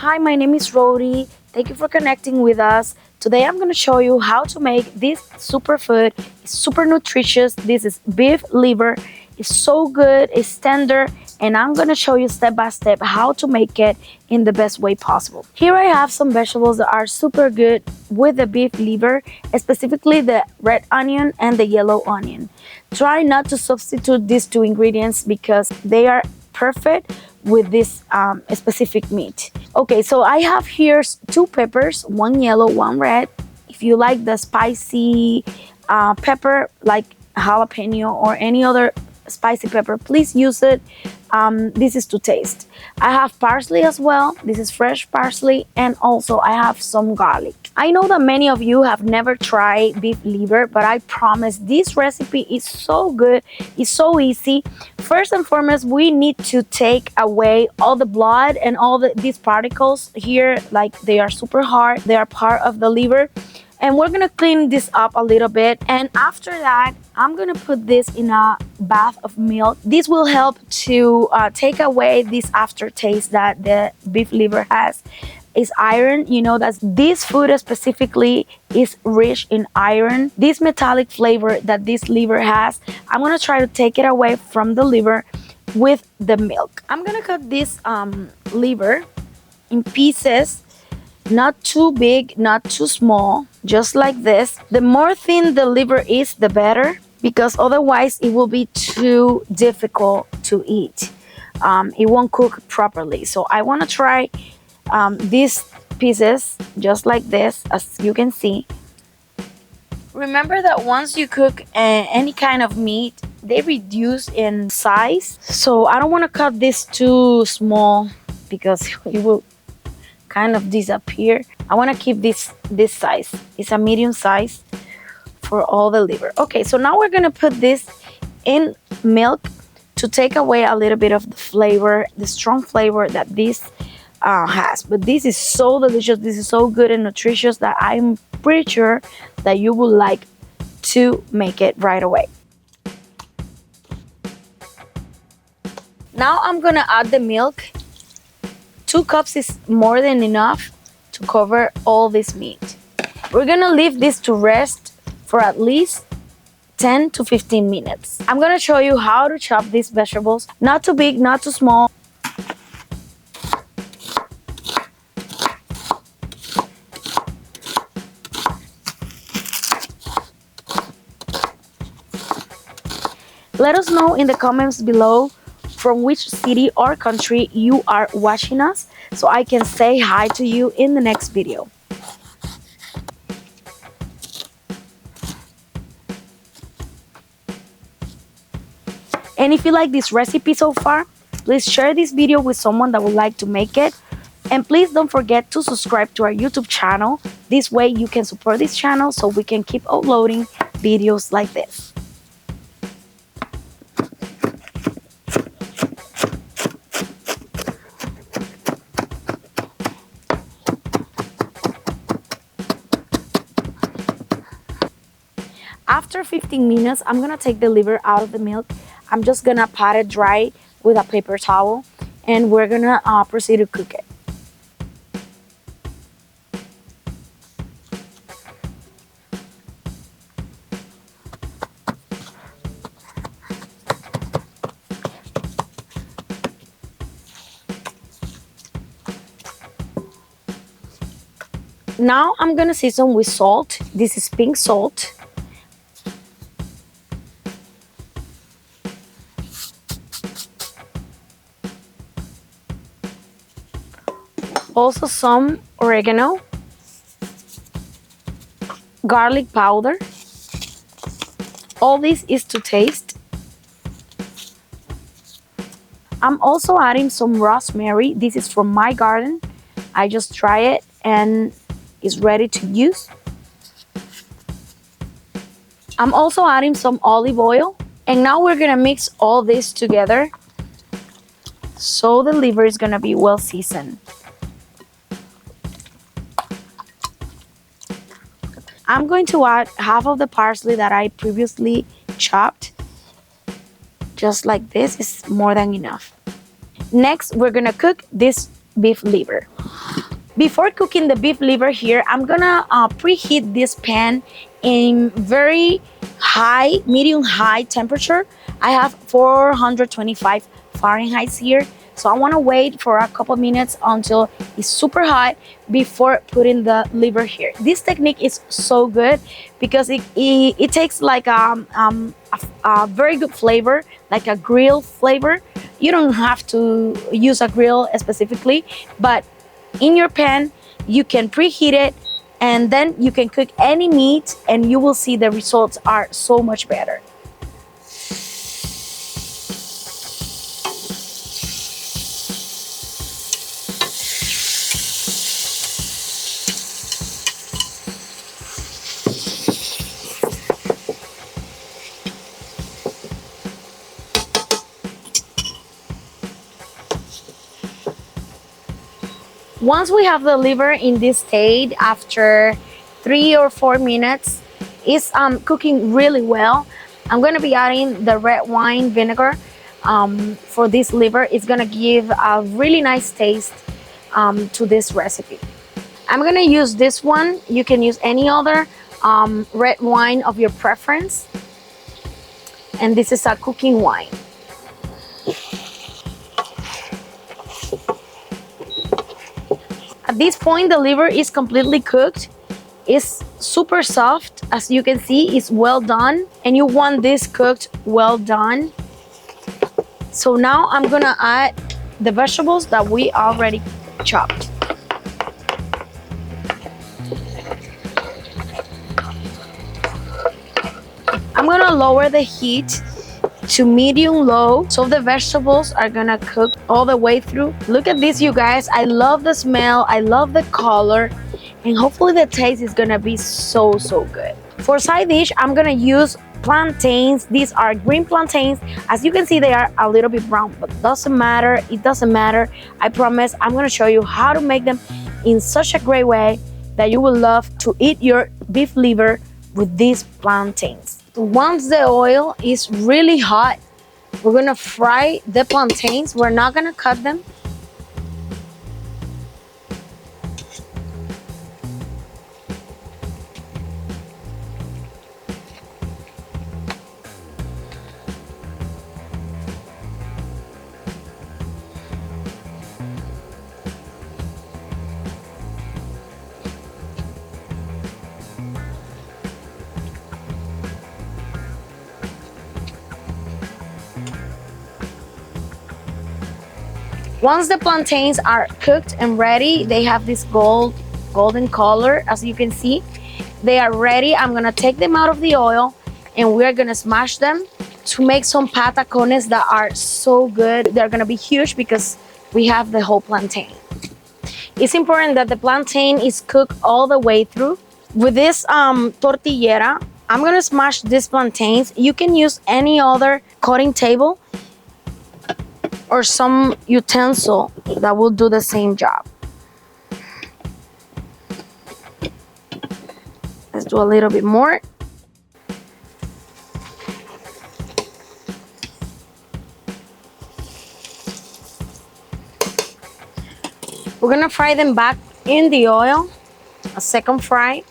Hi, my name is Rhody. Thank you for connecting with us. Today I'm going to show you how to make this superfood. It's super nutritious. This is beef liver. It's so good, it's tender, and I'm going to show you step by step how to make it in the best way possible. Here I have some vegetables that are super good with the beef liver, specifically the red onion and the yellow onion. Try not to substitute these two ingredients because they are perfect with this specific meat. Okay, so I have here two peppers, one yellow, one red. If you like the spicy pepper, like jalapeno or any other spicy pepper, please use it. This is to taste. I have parsley as well. This is fresh parsley, and also I have some garlic. I know that many of you have never tried beef liver, but I promise this recipe is so good. It's so easy. First and foremost, we need to take away all the blood and all these particles here, like they are super hard. They are part of the liver. And we're gonna clean this up a little bit. And after that, I'm gonna put this in a bath of milk. This will help to take away this aftertaste that the beef liver has. Is iron. You know that this food specifically is rich in iron. This metallic flavor that this liver has, I'm gonna try to take it away from the liver with the milk. I'm gonna cut this liver in pieces. Not too big, not too small, just like this. The more thin the liver is, the better, because otherwise it will be too difficult to eat. It won't cook properly. So I want to try these pieces just like this, as you can see. Remember that once you cook any kind of meat, they reduce in size. So I don't want to cut this too small because it will kind of disappear. I want to keep this size. It's a medium size for all the liver. Okay, so now we're gonna put this in milk to take away a little bit of the flavor, the strong flavor that this has. But this is so delicious. This is so good and nutritious that I'm pretty sure that you would like to make it right away. Now I'm gonna add the milk. 2 cups is more than enough to cover all this meat. We're gonna leave this to rest for at least 10 to 15 minutes. I'm gonna show you how to chop these vegetables. Not too big, not too small. Let us know in the comments below from which city or country you are watching us, so I can say hi to you in the next video. And if you like this recipe so far, please share this video with someone that would like to make it. And please don't forget to subscribe to our YouTube channel. This way you can support this channel so we can keep uploading videos like this. After 15 minutes, I'm gonna take the liver out of the milk. I'm just gonna pat it dry with a paper towel, and we're gonna proceed to cook it. Now I'm gonna season with salt. This is pink salt. Also some oregano, garlic powder. All this is to taste. I'm also adding some rosemary. This is from my garden. I just dry it and it's ready to use. I'm also adding some olive oil. And now we're gonna mix all this together so the liver is gonna be well seasoned. I'm going to add half of the parsley that I previously chopped. Just like this is more than enough. Next, we're gonna cook this beef liver. Before cooking the beef liver here, I'm gonna preheat this pan in very high, medium high temperature. I have 425 Fahrenheit here. So I wanna wait for a couple minutes until it's super hot before putting the liver here. This technique is so good because it takes like a very good flavor, like a grill flavor. You don't have to use a grill specifically, but in your pan you can preheat it and then you can cook any meat and you will see the results are so much better. Once we have the liver in this state, after 3 or 4 minutes, it's cooking really well. I'm gonna be adding the red wine vinegar for this liver. It's gonna give a really nice taste to this recipe. I'm gonna use this one. You can use any other red wine of your preference. And this is a cooking wine. At this point, the liver is completely cooked. It's super soft. As you can see, it's well done. And you want this cooked well done. So now I'm gonna add the vegetables that we already chopped. I'm gonna lower the heat to medium low so the vegetables are gonna cook all the way through. Look at this, you guys. I love the smell, I love the color, and hopefully the taste is gonna be so good. For side dish, I'm gonna use plantains. These are green plantains. As you can see, they are a little bit brown, but doesn't matter. It doesn't matter. I promise I'm gonna show you how to make them in such a great way that you will love to eat your beef liver with these plantains. Once the oil is really hot, we're gonna fry the plantains. We're not gonna cut them. Once the plantains are cooked and ready, they have this golden color, as you can see. They are ready. I'm gonna take them out of the oil and we're gonna smash them to make some patacones that are so good. They're gonna be huge because we have the whole plantain. It's important that the plantain is cooked all the way through. With this tortillera, I'm gonna smash these plantains. You can use any other cutting table or some utensil that will do the same job. Let's do a little bit more. We're gonna fry them back in the oil, a second fry,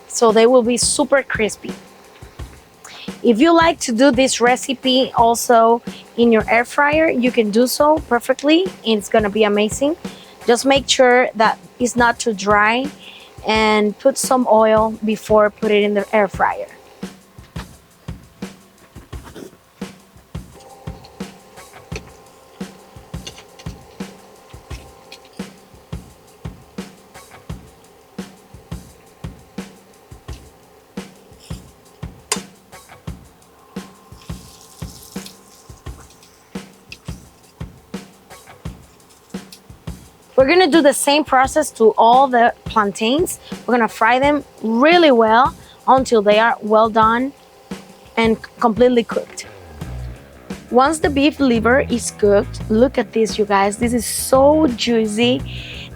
so they will be super crispy. If you like to do this recipe also in your air fryer, you can do so perfectly. It's gonna be amazing. Just make sure that it's not too dry and put some oil before put it in the air fryer. We're gonna do the same process to all the plantains. We're gonna fry them really well until they are well done and completely cooked. Once the beef liver is cooked, look at this, you guys. This is so juicy.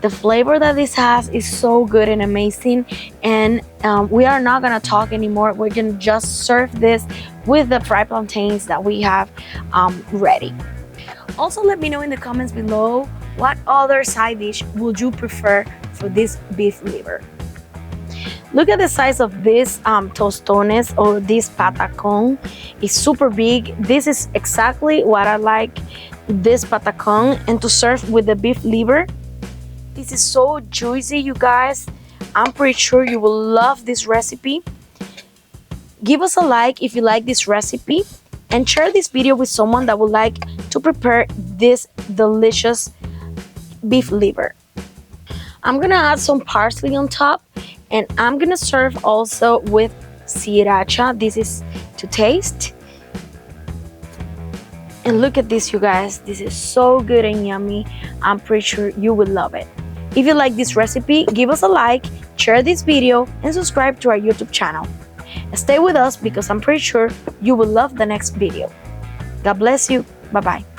The flavor that this has is so good and amazing. And we are not gonna talk anymore. We're gonna just serve this with the fried plantains that we have ready. Also, let me know in the comments below What other side dish would you prefer for this beef liver? Look at the size of this tostones or this patacon. It's super big. This is exactly what I like, this patacon, and to serve with the beef liver. This is so juicy, you guys. I'm pretty sure you will love this recipe. Give us a like if you like this recipe and share this video with someone that would like to prepare this delicious beef liver. I'm gonna add some parsley on top, and I'm gonna serve also with sriracha. This is to taste. And look at this, you guys. This is so good and yummy. I'm pretty sure you will love it. If you like this recipe, give us a like, share this video, and subscribe to our YouTube channel. Stay with us because I'm pretty sure you will love the next video. God bless you. Bye-bye.